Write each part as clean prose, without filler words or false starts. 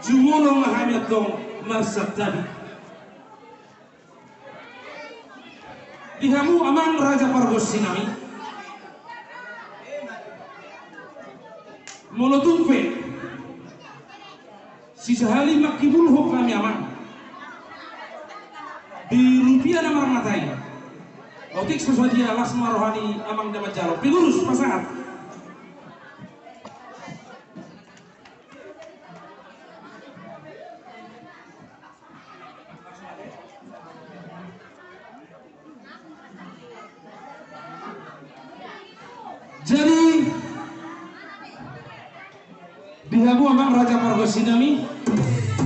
Jumulong lahamnya tong marsat tadi. Dihamu amang Raja Pargos Sinami. Molotumpe. Sisa hali makibul ho kami amang. Di rupiah nama matai. Otik sesuatu lasma rohani amang dapat jalo. Pengurus pasangan. Jadi dihamu amang Raja Pargos Sinami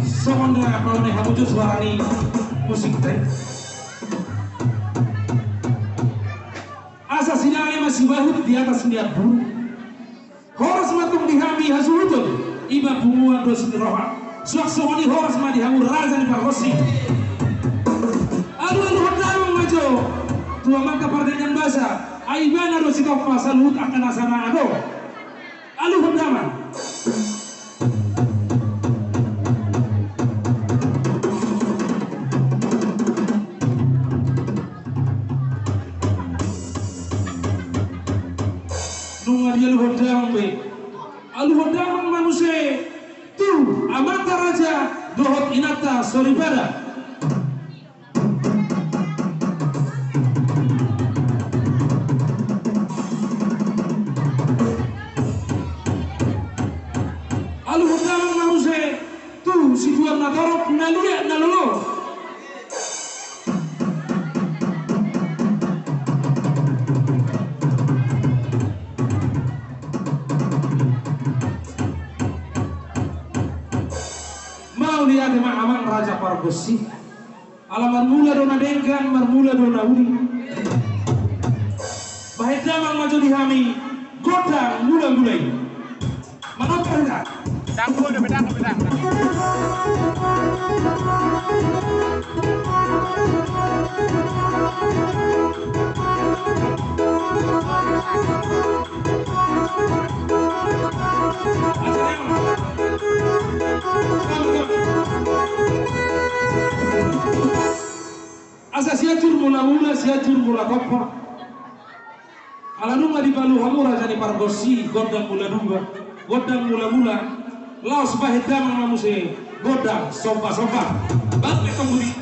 semondra kalau nih hamu suarani musik teh asa sinari masih bahut di atas niat buru horas matung dihami hasulutun iba bunguan dos roha suak-suak horas ma dihamu Raja di Pargosi aduh hodamang majo tua maka pardengan basa aibana do sikap pasal hut akan asana ado alu hendaman nunga dia alu hendaman be alu hendaman manusia tu amata raja dohot inata soribada si tuan natorok naluya nalolo mau lihat emang amang Raja Pargosi alaman mula dona dengkan marmula dona uli bahaya damang maju dihami godang mula-mulai manopar enggak Tangguh udah bedang. Asa siatur mula-mula siatur mula kopor alanunga di Palu hamu Raja di Pargosi godang mula-mula godang mula-mula laos bahit damang manusia godang sopa-sopa balik kembali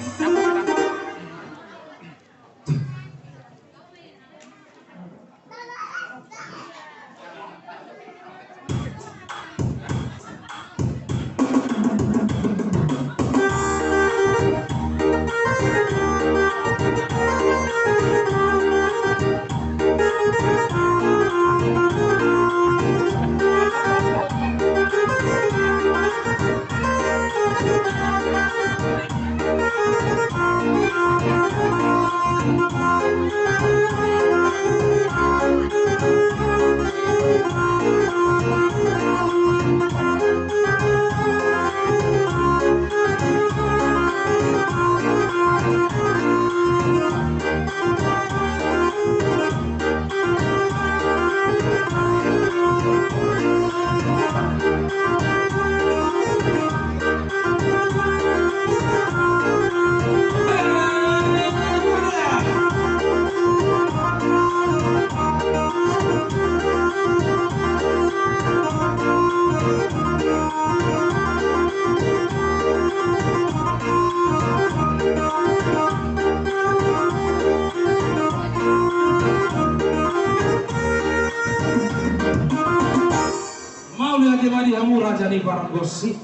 hamu Raja di Pargosi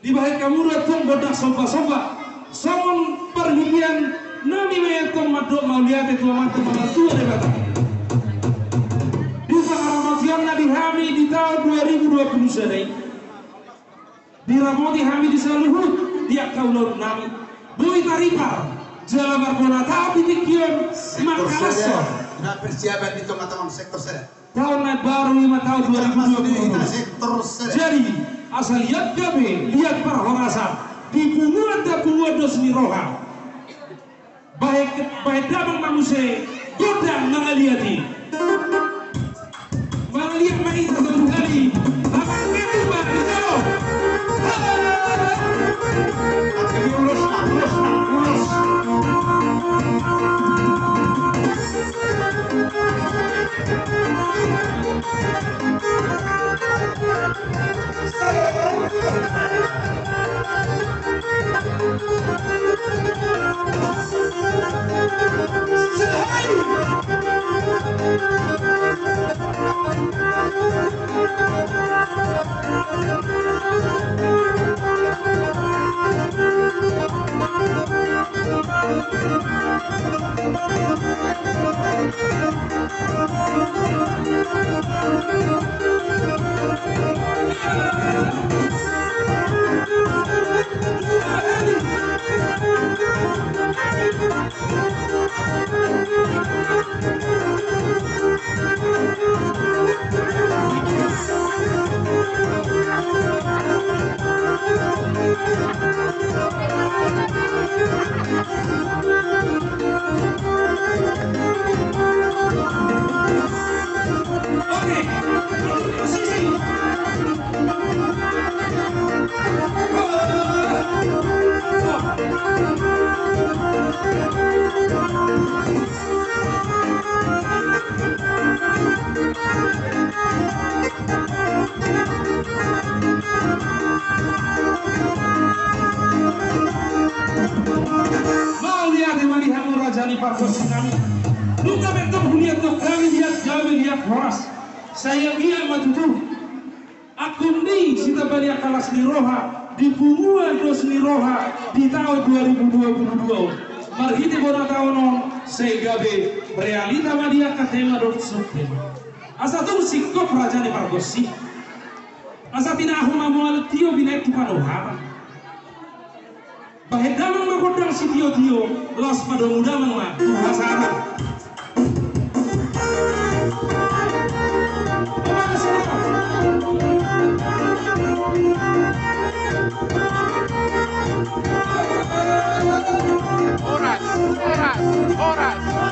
di bahaya kamu datang bodak soba-soba somon perhubungan nami mayatong madok mau lihat itu amat tua debata di Ramadan Nabi Hami di tahun 2020 sedai di Ramoti Hami di Saluhut dia kaulur nami bui taripar jalan barbona tapi dikion makasor nah persiapan di tengah-tengah sektor saya tahun baru 5 tahun 2020 jadi asal lihat kami lihat perhorasan di bunguan dan bunguan dos miroha baik damang manusia godang mengaliati mengaliat main satu kali apa yang itu saya dia matutu aku nih sita banyak kalas ni roha di bunga dos ni roha di tahun 2022 marhiti bona tahun sehingga be realita madia katema dot suke asa tu sikop raja ni pargosi asa tina aku mamual tio bina itu panohama bahaya damang makodang si tio los pada muda mangma hasara Horas.